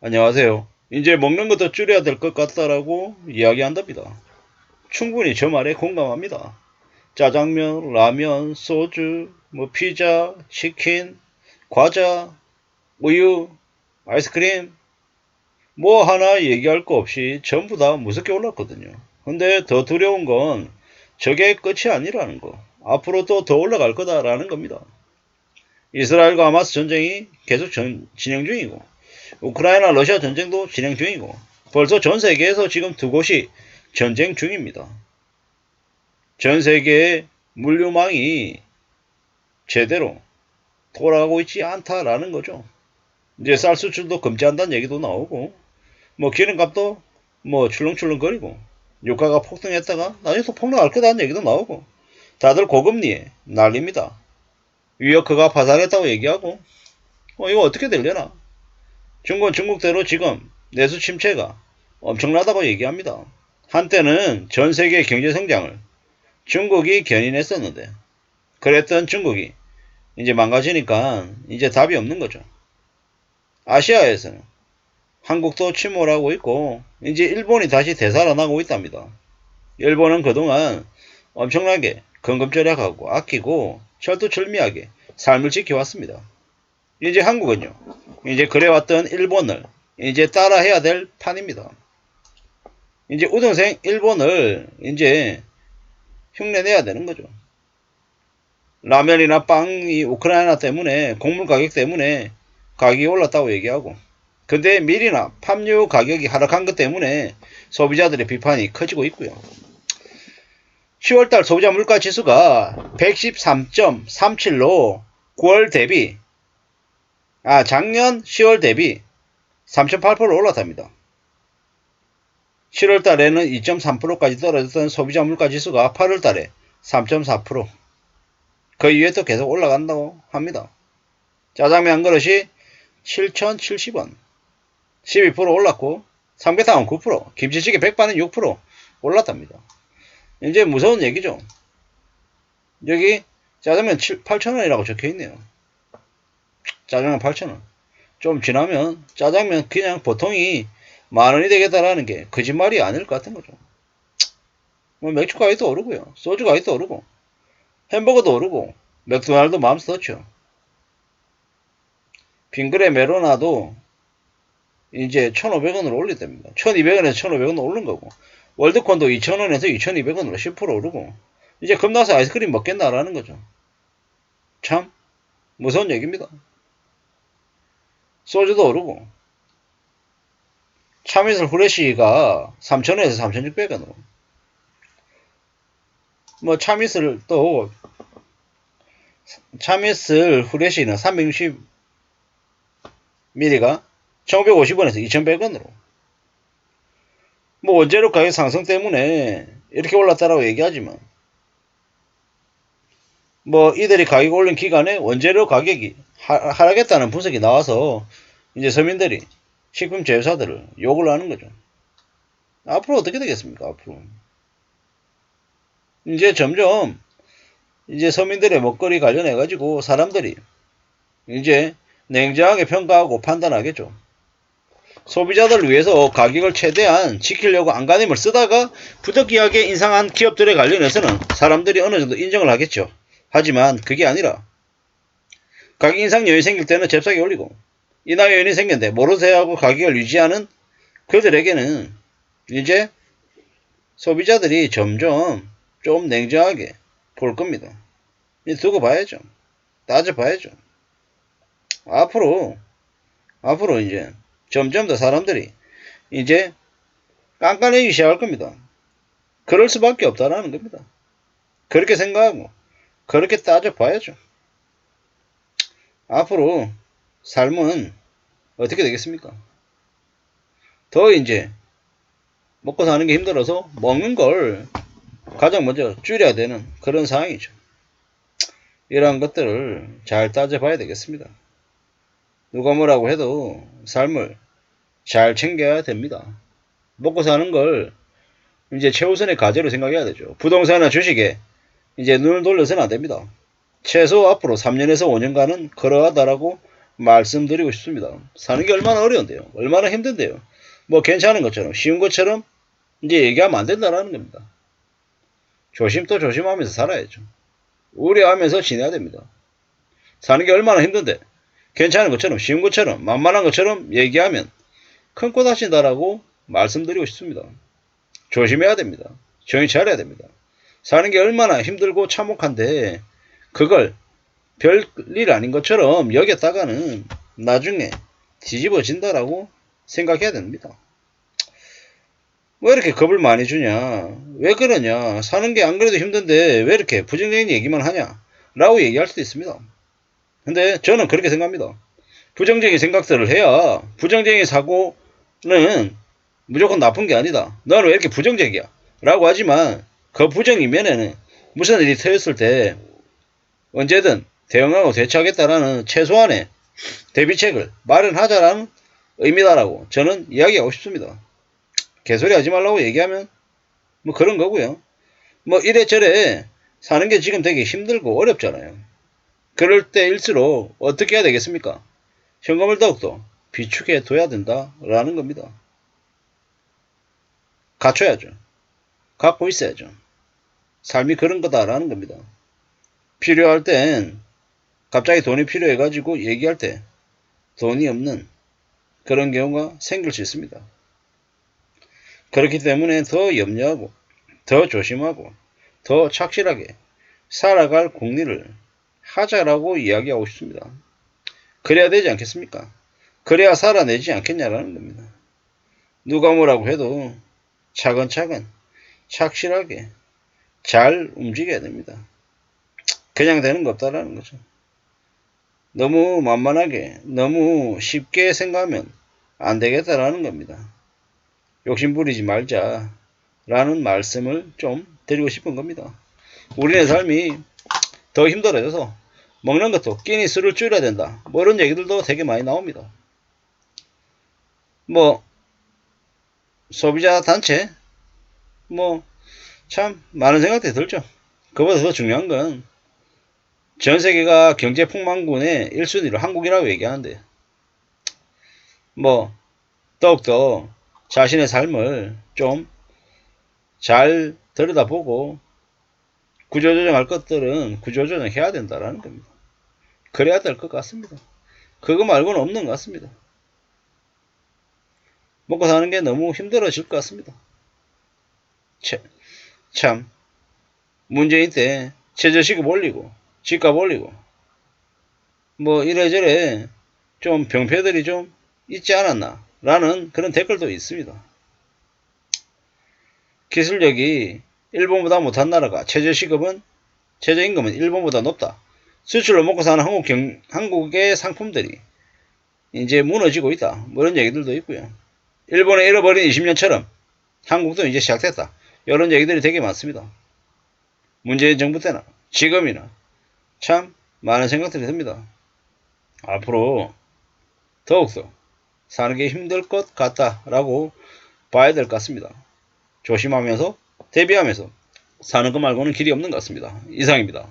안녕하세요. 이제 먹는 것도 줄여야 될 것 같다라고 이야기한답니다. 충분히 저 말에 공감합니다. 짜장면, 라면, 소주, 피자, 치킨, 과자, 우유, 아이스크림, 뭐 하나 얘기할 거 없이 전부 다 무섭게 올랐거든요. 근데 더 두려운 건 저게 끝이 아니라는 거. 앞으로 또 더 올라갈 거다라는 겁니다. 이스라엘과 하마스 전쟁이 계속 진행 중이고, 우크라이나 러시아 전쟁도 진행 중이고, 벌써 전 세계에서 지금 두 곳이 전쟁 중입니다. 전 세계의 물류망이 제대로 돌아가고 있지 않다라는 거죠. 이제 쌀 수출도 금지한다는 얘기도 나오고, 기름값도 출렁출렁거리고, 유가가 폭등했다가 나중에 또 폭락할 거다는 얘기도 나오고, 다들 고금리에 난립니다. 위어크가 파산했다고 얘기하고, 이거 어떻게 되려나? 중국은 중국대로 지금 내수 침체가 엄청나다고 얘기합니다. 한때는 전 세계 경제 성장을 중국이 견인했었는데, 그랬던 중국이 이제 망가지니까 이제 답이 없는 거죠. 아시아에서는 한국도 침몰하고 있고, 이제 일본이 다시 되살아나고 있답니다. 일본은 그동안 엄청나게 건금절약하고 아끼고 철두철미하게 삶을 지켜왔습니다. 이제 한국은요, 이제 그래왔던 일본을 이제 따라해야 될 판입니다. 이제 우등생 일본을 이제 흉내내야 되는 거죠. 라면이나 빵이 우크라이나 때문에 곡물 가격 때문에 가격이 올랐다고 얘기하고, 근데 밀이나 팜유 가격이 하락한 것 때문에 소비자들의 비판이 커지고 있고요. 10월달 소비자 물가 지수가 113.37로 9월 대비 작년 10월 대비 3.8% 올랐답니다. 7월달에는 2.3%까지 떨어졌던 소비자 물가 지수가 8월달에 3.4%, 그 이후에 또 계속 올라간다고 합니다. 짜장면 한 그릇이 7,070원, 12% 올랐고, 삼계탕은 9%, 김치찌개 백반은 6% 올랐답니다. 이제 무서운 얘기죠. 여기 짜장면 8,000원이라고 적혀있네요. 짜장면 8,000원. 좀 지나면 짜장면 그냥 보통이 만원이 되겠다라는 게 거짓말이 아닐 것 같은 거죠. 맥주 가격도 오르고요. 소주 가격도 오르고, 햄버거도 오르고, 맥도날드 맘스 터치요. 빙그레 메로나도 이제 1,500원으로 올렸답니다. 1,200원에서 1,500원 오른 거고, 월드콘도 2,000원에서 2,200원으로 10% 오르고, 이제 겁나서 아이스크림 먹겠나라는 거죠. 참 무서운 얘기입니다. 소주도 오르고, 참이슬 후레쉬가 3,000원에서 3,600원으로, 참이슬 후레쉬는 360ml가 1,550원에서 2,100원으로, 원재료 가격 상승 때문에 이렇게 올랐다라고 얘기하지만, 이들이 가격 올린 기간에 원재료 가격이 하락했다는 분석이 나와서 이제 서민들이 식품 제조사들을 욕을 하는 거죠. 앞으로 어떻게 되겠습니까? 앞으로 이제 점점 이제 서민들의 먹거리 관련해 가지고 사람들이 이제 냉정하게 평가하고 판단하겠죠. 소비자들을 위해서 가격을 최대한 지키려고 안간힘을 쓰다가 부득이하게 인상한 기업들에 관련해서는 사람들이 어느 정도 인정을 하겠죠. 하지만 그게 아니라 가격 인상 요인이 생길 때는 잽싸게 올리고, 인하 요인이 생겼는데 모르세요 하고 가격을 유지하는 그들에게는 이제 소비자들이 점점 좀 냉정하게 볼 겁니다. 두고 봐야죠. 따져봐야죠. 앞으로 이제 점점 더 사람들이 이제 깐깐해지기 시작할 겁니다. 그럴 수밖에 없다라는 겁니다. 그렇게 생각하고 그렇게 따져봐야죠. 앞으로 삶은 어떻게 되겠습니까? 더 이제 먹고 사는 게 힘들어서 먹는 걸 가장 먼저 줄여야 되는 그런 상황이죠. 이러한 것들을 잘 따져봐야 되겠습니다. 누가 뭐라고 해도 삶을 잘 챙겨야 됩니다. 먹고 사는 걸 이제 최우선의 과제로 생각해야 되죠. 부동산이나 주식에 이제 눈을 돌려서는 안 됩니다. 최소 앞으로 3년에서 5년간은 그러하다라고 말씀드리고 싶습니다. 사는 게 얼마나 어려운데요. 얼마나 힘든데요. 뭐 괜찮은 것처럼 쉬운 것처럼 이제 얘기하면 안 된다라는 겁니다. 조심 또 조심하면서 살아야죠. 우려하면서 지내야 됩니다. 사는 게 얼마나 힘든데 괜찮은 것처럼 쉬운 것처럼 만만한 것처럼 얘기하면 큰 코 다친다라고 말씀드리고 싶습니다. 조심해야 됩니다. 정신 차려야 됩니다. 사는 게 얼마나 힘들고 참혹한데 그걸 별일 아닌 것처럼 여겼다가는 나중에 뒤집어진다라고 생각해야 됩니다. 왜 이렇게 겁을 많이 주냐? 왜 그러냐? 사는 게 안 그래도 힘든데 왜 이렇게 부정적인 얘기만 하냐? 라고 얘기할 수도 있습니다. 근데 저는 그렇게 생각합니다. 부정적인 생각들을 해야 부정적인 사고는 무조건 나쁜 게 아니다. 너는 왜 이렇게 부정적이야? 라고 하지만 그 부정 이면에는 무슨 일이 터졌을 때 언제든 대응하고 대처하겠다라는 최소한의 대비책을 마련하자라는 의미다라고 저는 이야기하고 싶습니다. 개소리 하지 말라고 얘기하면 뭐 그런 거고요. 뭐 이래저래 사는 게 지금 되게 힘들고 어렵잖아요. 그럴 때일수록 어떻게 해야 되겠습니까? 현금을 더욱더 비축해 둬야 된다라는 겁니다. 갖춰야죠. 갖고 있어야죠. 삶이 그런 거다라는 겁니다. 필요할 땐 갑자기 돈이 필요해가지고 얘기할 때 돈이 없는 그런 경우가 생길 수 있습니다. 그렇기 때문에 더 염려하고 더 조심하고 더 착실하게 살아갈 궁리를 하자라고 이야기하고 싶습니다. 그래야 되지 않겠습니까? 그래야 살아내지 않겠냐라는 겁니다. 누가 뭐라고 해도 차근차근 착실하게 잘 움직여야 됩니다. 그냥 되는 거 없다라는 거죠. 너무 만만하게 너무 쉽게 생각하면 안 되겠다라는 겁니다. 욕심 부리지 말자 라는 말씀을 좀 드리고 싶은 겁니다. 우리의 삶이 더 힘들어져서 먹는 것도 끼니 술을 줄여야 된다. 뭐 이런 얘기들도 되게 많이 나옵니다. 뭐 소비자 단체 뭐 참 많은 생각들이 들죠. 그보다 더 중요한 건 전 세계가 경제 폭망군의 1순위로 한국이라고 얘기하는데 뭐 더욱더 자신의 삶을 좀 잘 들여다보고 구조조정할 것들은 구조조정 해야 된다라는 겁니다. 그래야 될 것 같습니다. 그거 말고는 없는 것 같습니다. 먹고 사는 게 너무 힘들어질 것 같습니다. 참 문재인 때 최저시급 올리고 집값 올리고 뭐 이래저래 좀 병폐들이 좀 있지 않았나 라는 그런 댓글도 있습니다. 기술력이 일본보다 못한 나라가 최저임금은 일본보다 높다. 수출로 먹고 사는 한국의 상품들이 이제 무너지고 있다. 뭐 이런 얘기들도 있고요. 일본의 잃어버린 20년처럼 한국도 이제 시작됐다. 이런 얘기들이 되게 많습니다. 문재인 정부 때나 지금이나 참 많은 생각들이 듭니다. 앞으로 더욱더 사는 게 힘들 것 같다라고 봐야 될 것 같습니다. 조심하면서 대비하면서 사는 것 말고는 길이 없는 것 같습니다. 이상입니다.